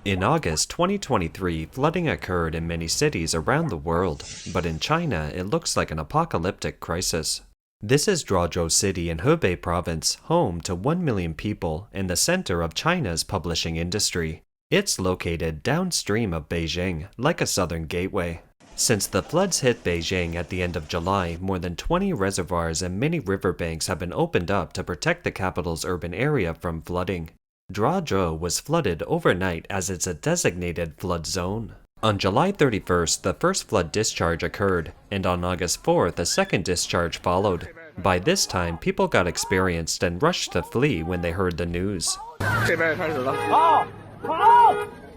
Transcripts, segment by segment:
In August 2023, flooding occurred in many cities around the world, but in China it looks like an apocalyptic crisis. This is Zhuozhou City in Hebei Province, home to 1 million people and the center of China's publishing industry. It's located downstream of Beijing, like a southern gateway. Since the floods hit Beijing at the end of July, more than 20 reservoirs and many riverbanks have been opened up to protect the capital's urban area from flooding. Zhuozhou was flooded overnight as it's a designated flood zone. On July 31st, the first flood discharge occurred, and on August 4th, a second discharge followed. By this time, people got experienced and rushed to flee when they heard the news.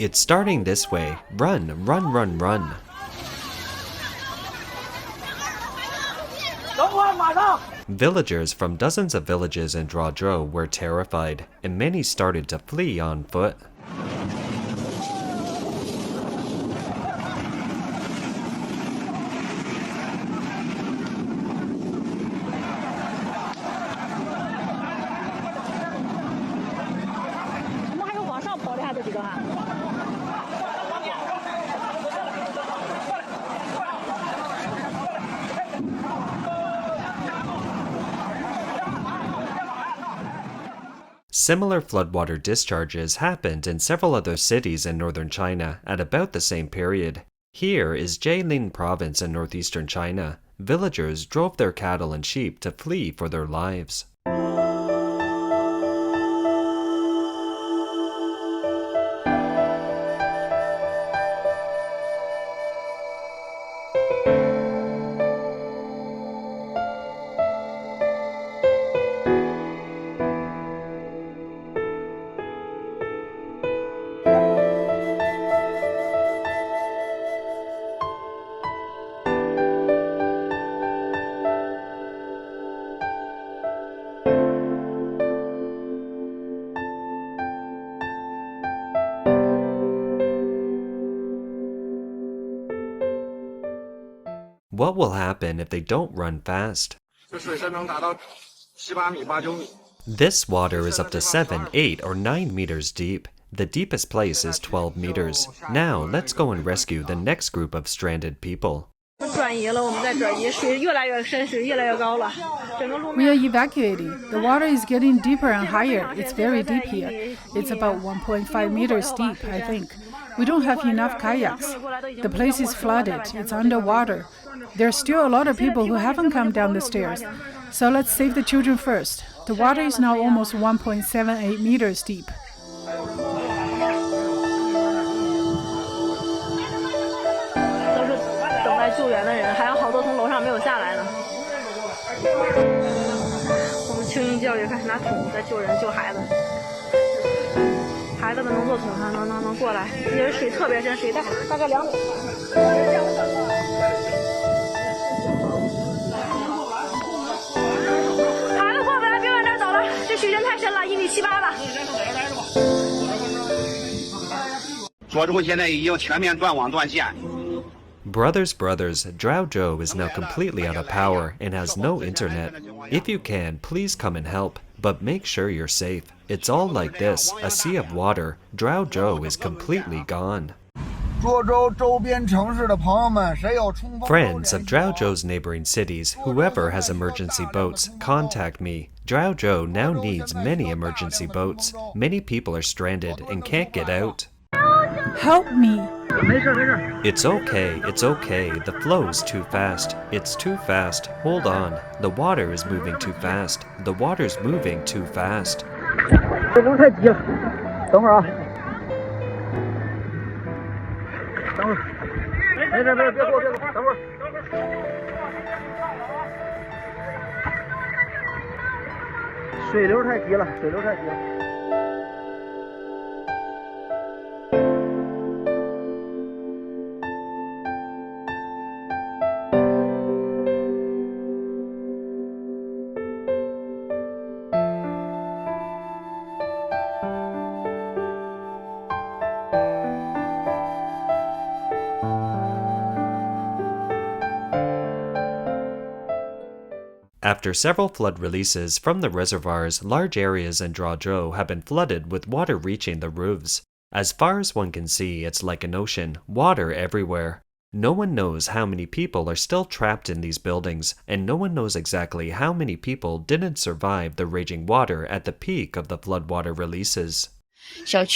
It's starting this way. Run, run, run, run. Villagers from dozens of villages in Zhuozhou were terrified, and many started to flee on foot. Similar floodwater discharges happened in several other cities in northern China at about the same period. Here is Jilin Province in northeastern China. Villagers drove their cattle and sheep to flee for their lives. What will happen if they don't run fast? This water is up to 7, 8, or 9 meters deep. The deepest place is 12 meters. Now, let's go and rescue the next group of stranded people. We are evacuating. The water is getting deeper and higher. It's very deep here. It's about 1.5 meters deep, I think. We don't have enough kayaks. The place is flooded. It's underwater. There's still a lot of people who haven't come down the stairs. So let's save the children first. The water is now almost 1.78 meters deep. Brothers, Zhuozhou is now completely out of power and has no internet. If you can, please come and help, but make sure you're safe. It's all like this, a sea of water. Zhuozhou is completely gone. Friends of Zhuozhou's neighboring cities, whoever has emergency boats, contact me. Zhuozhou now needs many emergency boats. Many people are stranded and can't get out. Help me! It's okay, the flow's too fast. It's too fast, hold on. The water is moving too fast. The water's moving too fast. After several flood releases from the reservoirs, large areas in Zhuozhou have been flooded with water reaching the roofs. As far as one can see, it's like an ocean, water everywhere. No one knows how many people are still trapped in these buildings, and no one knows exactly how many people didn't survive the raging water at the peak of the floodwater releases. Dear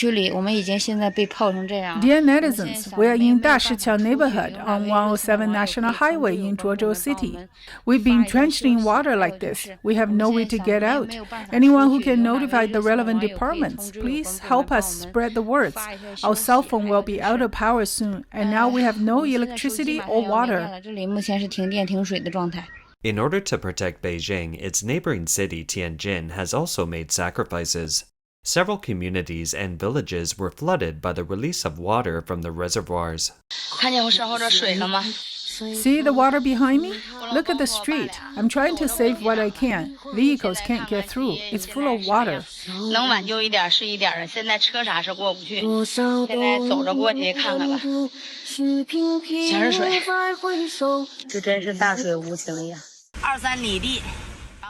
netizens, we are in Dashiqiao neighborhood on 107 National Highway in Zhuozhou City. We've been drenched in water like this. We have no way to get out. Anyone who can notify the relevant departments, please help us spread the words. Our cell phone will be out of power soon, and now we have no electricity or water. In order to protect Beijing, its neighboring city Tianjin has also made sacrifices. Several communities and villages were flooded by the release of water from the reservoirs. See the water behind me? Look at the street. I'm trying to save what I can. Vehicles can't get through. It's full of water.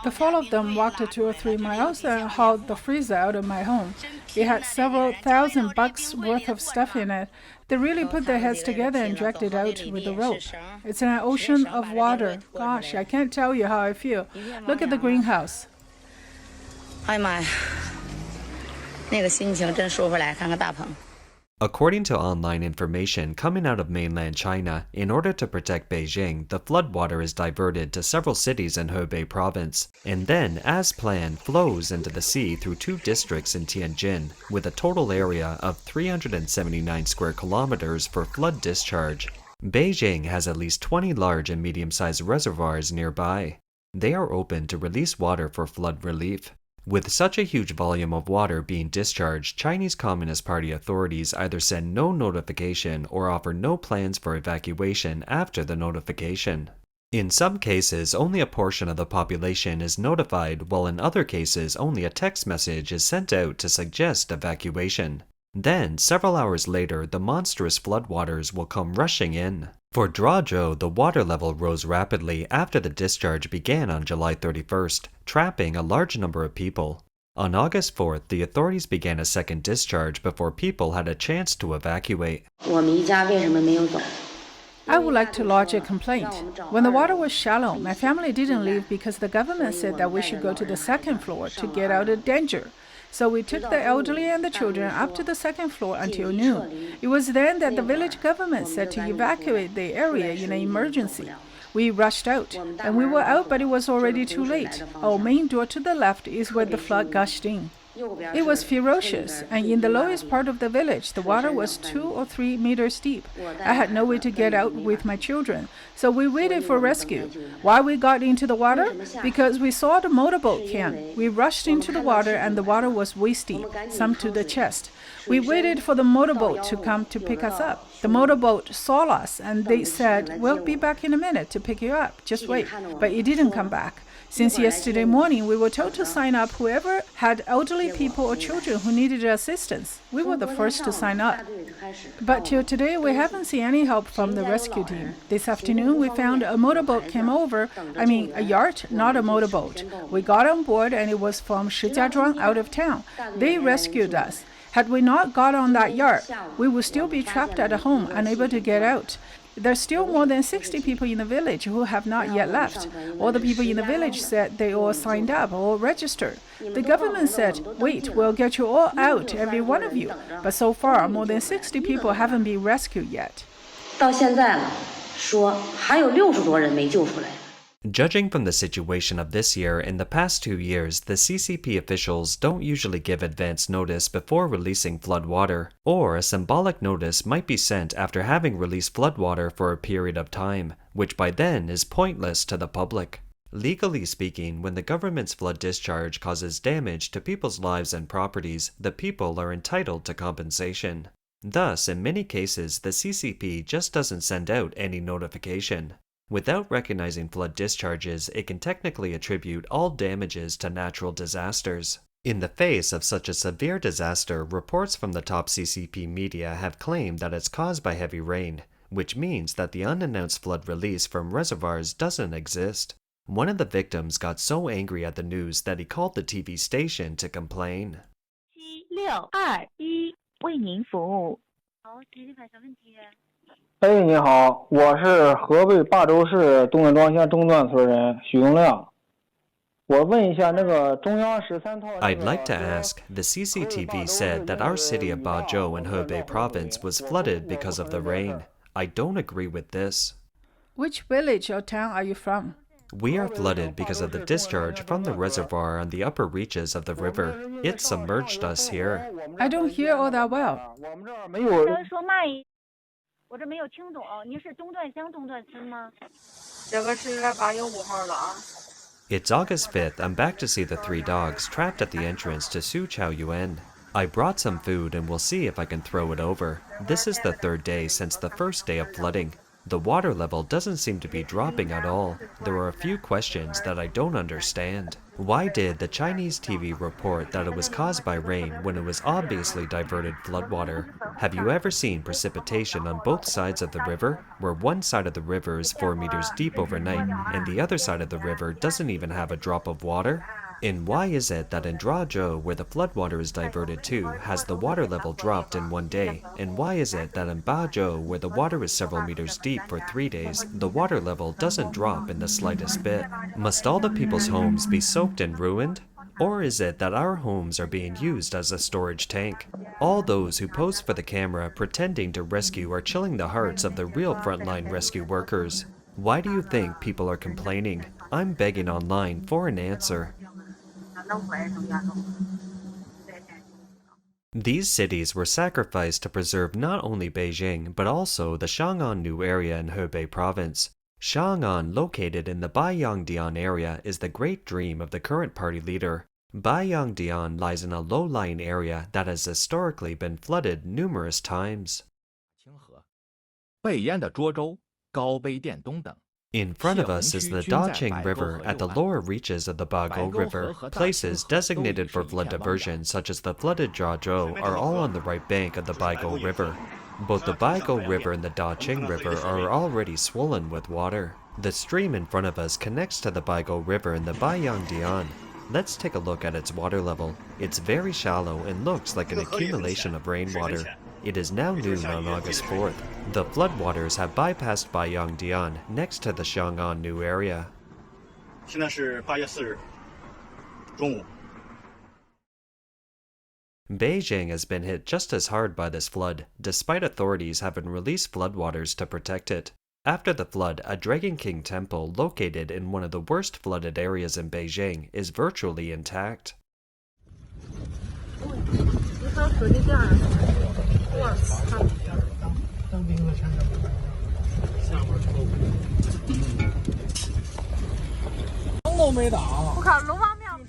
The four of them walked 2 or 3 miles and hauled the freezer out of my home. It had several thousand bucks worth of stuff in it. They really put their heads together and dragged it out with a rope. It's an ocean of water. Gosh, I can't tell you how I feel. Look at the greenhouse. According to online information coming out of mainland China, in order to protect Beijing, the floodwater is diverted to several cities in Hebei province, and then, as planned, flows into the sea through 2 districts in Tianjin, with a total area of 379 square kilometers for flood discharge. Beijing has at least 20 large and medium-sized reservoirs nearby. They are open to release water for flood relief. With such a huge volume of water being discharged, Chinese Communist Party authorities either send no notification or offer no plans for evacuation after the notification. In some cases, only a portion of the population is notified, while in other cases, only a text message is sent out to suggest evacuation. Then, several hours later, the monstrous floodwaters will come rushing in. For Zhuozhou, the water level rose rapidly after the discharge began on July 31st, trapping a large number of people. On August 4th, the authorities began a second discharge before people had a chance to evacuate. I would like to lodge a complaint. When the water was shallow, my family didn't leave because the government said that we should go to the second floor to get out of danger. So we took the elderly and the children up to the second floor until noon. It was then that the village government said to evacuate the area in an emergency. We rushed out, and we were out, but it was already too late. Our main door to the left is where the flood gushed in. It was ferocious, and in the lowest part of the village, the water was 2 or 3 meters deep. I had no way to get out with my children, so we waited for rescue. Why we got into the water? Because we saw the motorboat can. We rushed into the water, and the water was waist deep, some to the chest. We waited for the motorboat to come to pick us up. The motorboat saw us, and they said, "We'll be back in a minute to pick you up. Just wait." But it didn't come back. Since yesterday morning, we were told to sign up whoever had elderly people or children who needed assistance. We were the first to sign up. But till today, we haven't seen any help from the rescue team. This afternoon, we found a motorboat came over. A yacht, not a motorboat. We got on board, and it was from Shijiazhuang out of town. They rescued us. Had we not got on that yacht, we would still be trapped at home, unable to get out. There's still more than 60 people in the village who have not yet left. All the people in the village said they all signed up or registered. The government said, "Wait, we'll get you all out, every one of you." But so far, more than 60 people haven't been rescued yet. 到现在了，说还有60多人没救出来。 Judging from the situation of this year, in the past 2 years, the CCP officials don't usually give advance notice before releasing flood water, or a symbolic notice might be sent after having released flood water for a period of time, which by then is pointless to the public. Legally speaking, when the government's flood discharge causes damage to people's lives and properties, the people are entitled to compensation. Thus, in many cases, the CCP just doesn't send out any notification. Without recognizing flood discharges, it can technically attribute all damages to natural disasters. In the face of such a severe disaster, reports from the top CCP media have claimed that it's caused by heavy rain, which means that the unannounced flood release from reservoirs doesn't exist. One of the victims got so angry at the news that he called the TV station to complain. 7、6、2、1 为您服务。哎，你好，我是河北霸州市东安庄县中段村人许永亮。我问一下那个中央13套。I'd like to ask, the CCTV said that our city of Bazhou in Hebei province was flooded because of the rain. I don't agree with this. Which village or town are you from? We are flooded because of the discharge from the reservoir on the upper reaches of the river. It submerged us here. I don't hear all that well. 我们这儿没有。稍微说慢一，我这没有听懂。您是东段乡东段村吗？这个是8月5号了啊。It's August 5th. I'm back to see the 3 dogs trapped at the entrance to Suqiao Yuan. I brought some food and we'll see if I can throw it over. This is the 3rd day since the first day of flooding. The water level doesn't seem to be dropping at all. There are a few questions that I don't understand. Why did the Chinese TV report that it was caused by rain when it was obviously diverted floodwater? Have you ever seen precipitation on both sides of the river, where one side of the river is 4 meters deep overnight, and the other side of the river doesn't even have a drop of water? And why is it that in Zhuozhou, where the floodwater is diverted to, has the water level dropped in 1 day? And why is it that in Bazhou, where the water is several meters deep for 3 days, the water level doesn't drop in the slightest bit? Must all the people's homes be soaked and ruined? Or is it that our homes are being used as a storage tank? All those who pose for the camera pretending to rescue are chilling the hearts of the real frontline rescue workers. Why do you think people are complaining? I'm begging online for an answer. These cities were sacrificed to preserve not only Beijing, but also the Chang'an area in Hebei province. Chang'an, located in the Baiyangdian area, is the great dream of the current party leader. Baiyangdian lies in a low-lying area that has historically been flooded numerous times. In front of us is the Daqing River at the lower reaches of the Bagou River. Places designated for flood diversion, such as the flooded Zhuozhou, are all on the right bank of the Bagou River. Both the Bagou River and the Daqing River are already swollen with water. The stream in front of us connects to the Bagou River in the Baiyangdian. Let's take a look at its water level. It's very shallow and looks like an accumulation of rainwater. It is now noon on August 4th. The floodwaters have bypassed Baiyangdian next to the Chang'an New area. 现在是8月4日中午。 Beijing has been hit just as hard by this flood, despite authorities having released floodwaters to protect it. After the flood, a Dragon King temple located in one of the worst flooded areas in Beijing is virtually intact.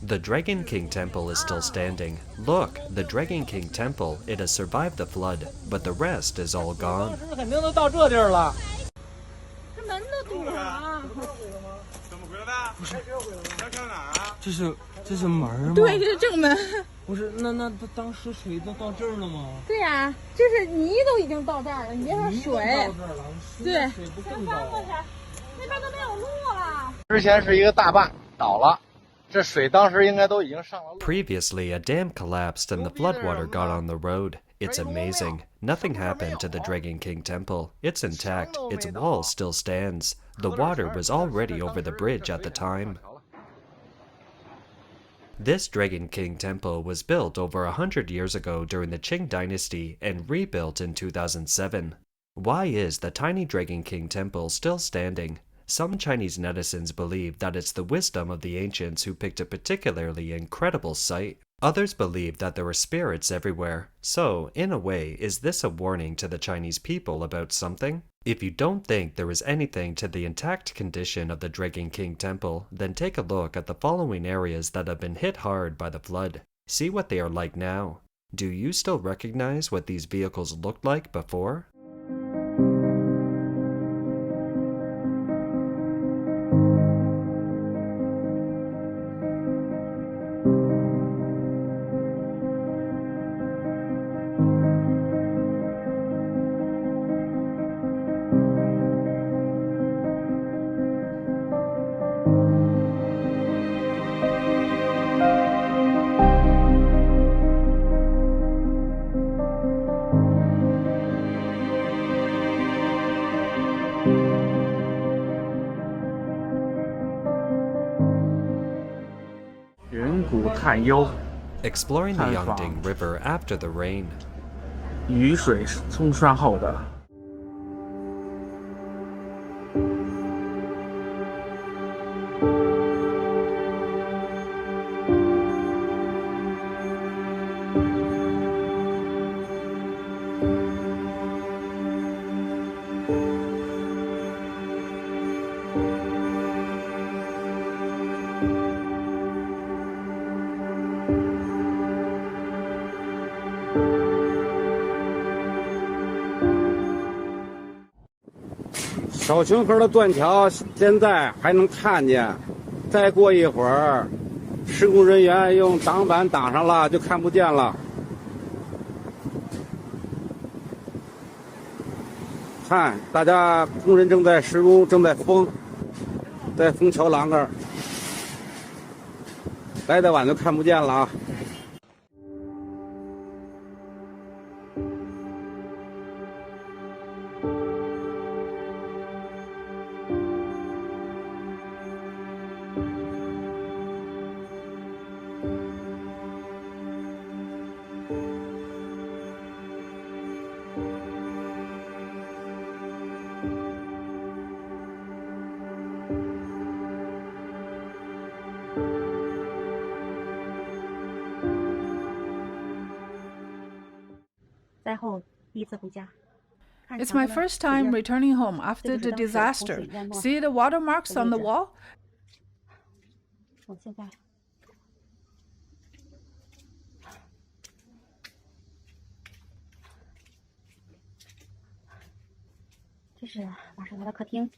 The Dragon King Temple is still standing. Look, the Dragon King Temple, it has survived the flood, but the rest is all gone. Previously, a dam collapsed and the floodwater got on the road. It's amazing. Nothing happened to the Dragon King Temple. It's intact. Its wall still stands. The water was already over the bridge at the time. This Dragon King Temple was built over 100 years ago during the Qing Dynasty and rebuilt in 2007. Why is the tiny Dragon King Temple still standing? Some Chinese netizens believe that it's the wisdom of the ancients who picked a particularly incredible site. Others believe that there are spirits everywhere. So, in a way, is this a warning to the Chinese people about something? If you don't think there is anything to the intact condition of the Dragon King Temple, then take a look at the following areas that have been hit hard by the flood. See what they are like now. Do you still recognize what these vehicles looked like before? 看优， Exploring the Yangding River after the rain. 雨水冲刷后的。小熊河的断桥现在还能看见，再过一会儿，施工人员用挡板挡上了，就看不见了。看，大家工人正在施工，正在封桥栏杆，来的晚就看不见了啊。It's my first time returning home after the disaster. See the watermarks on the wall? 我现在这是晚上来的客厅，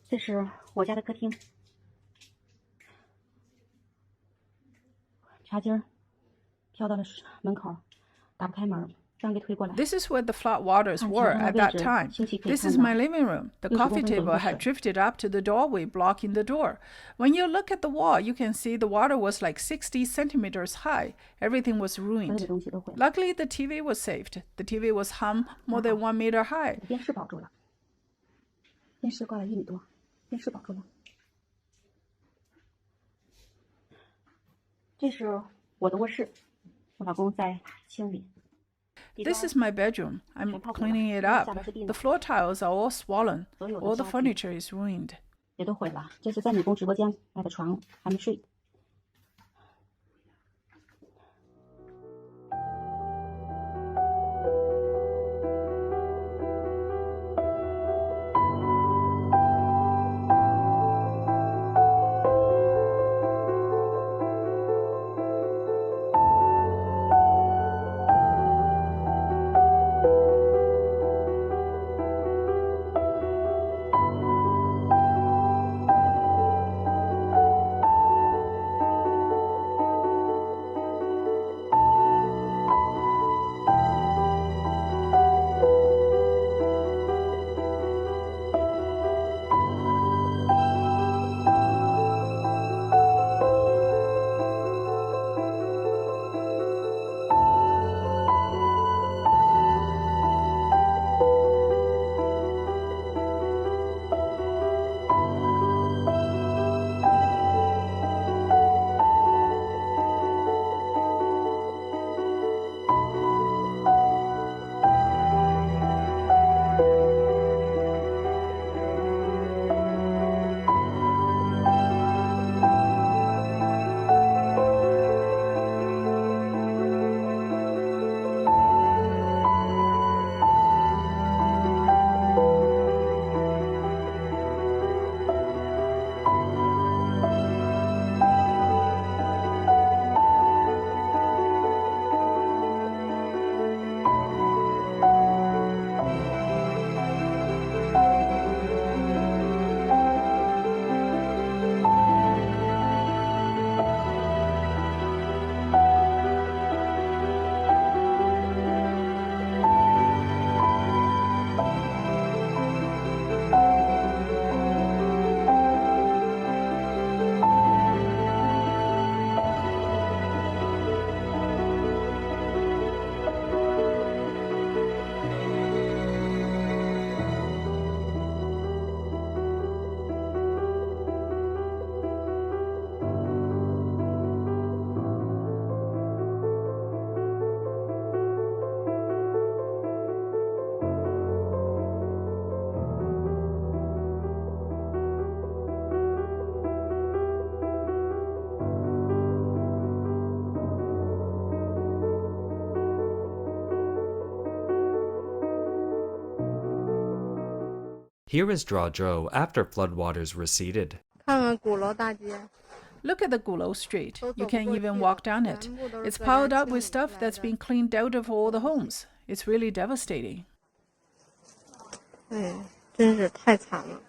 这是我家的客厅。茶几儿飘到了门口，打不开门。 This is where the flood waters were at that time. This is my living room. The coffee table had drifted up to the doorway, blocking the door. When you look at the wall, you can see the water was like 60 centimeters high. Everything was ruined. Luckily, the TV was saved. The TV was hung more than 1 meter high. 电视保住了，电视挂了1米多，电视保住了。这是我的卧室，我老公在清理。 This is my bedroom. I'm cleaning it up. The floor tiles are all swollen. All the furniture is ruined. 也都毁了。这是在女工直播间买的床，还没睡。Here is Drazhou after floodwaters receded. Look at the Gulou Street. You can't even walk down it. It's piled up with stuff that's been cleaned out of all the homes. It's really devastating. 哎，真是太惨了。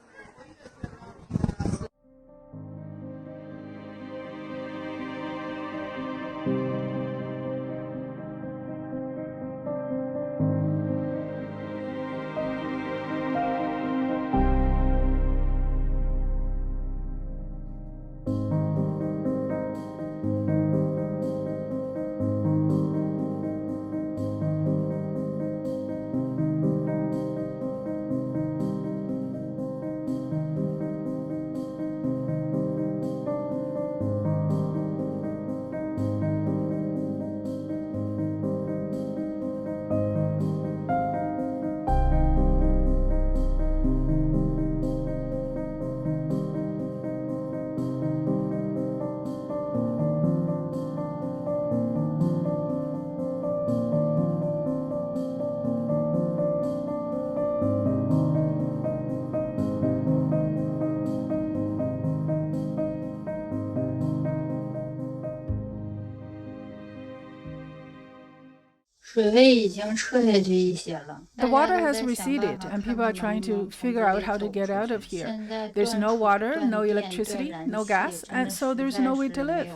The water has receded, and people are trying to figure out how to get out of here. There's no water, no electricity, no gas, and so there's no way to live.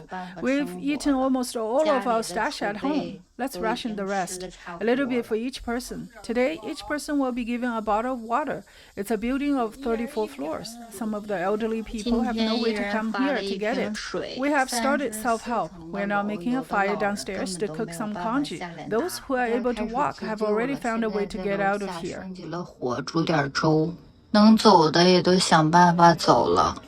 We've eaten almost all of our stash at home. Let's ration the rest. A little bit for each person. Today, each person will be given a bottle of water. It's a building of 34 floors. Some of the elderly people have no way to come here to get it. We have started self-help. We're now making a fire downstairs to cook some congee. Those who are able to walk have already found a way to get out of here. 煮点粥，能走的也都想办法走了。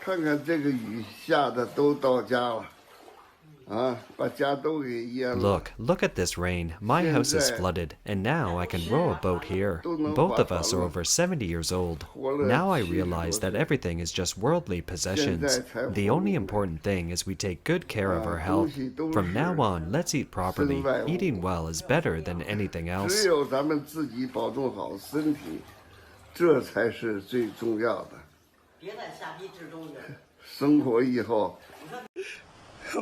看看这个雨下的都到家了，啊，把家都给淹了。 Look at this rain. My house is flooded, and now I can row a boat here. Both of us are over 70 years old. Now I realize that everything is just worldly possessions. The only important thing is we take good care of our health. From now on, let's eat properly. Eating well is better than anything else. 只有咱们自己保重好身体，这才是最重要的。 别再下逼之中的。生活以后，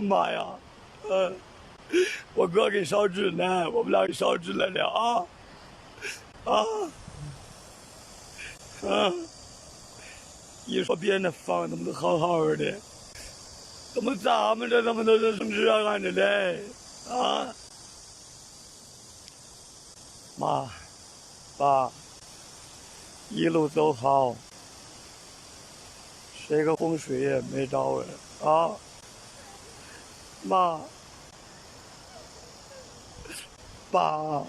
妈呀，我哥给烧纸呢，我们俩给烧纸来了一说别人的房怎么都好好的，怎么咱们这怎么都是成这样的嘞？妈，爸，一路走好。 这个洪水也没着妈，爸。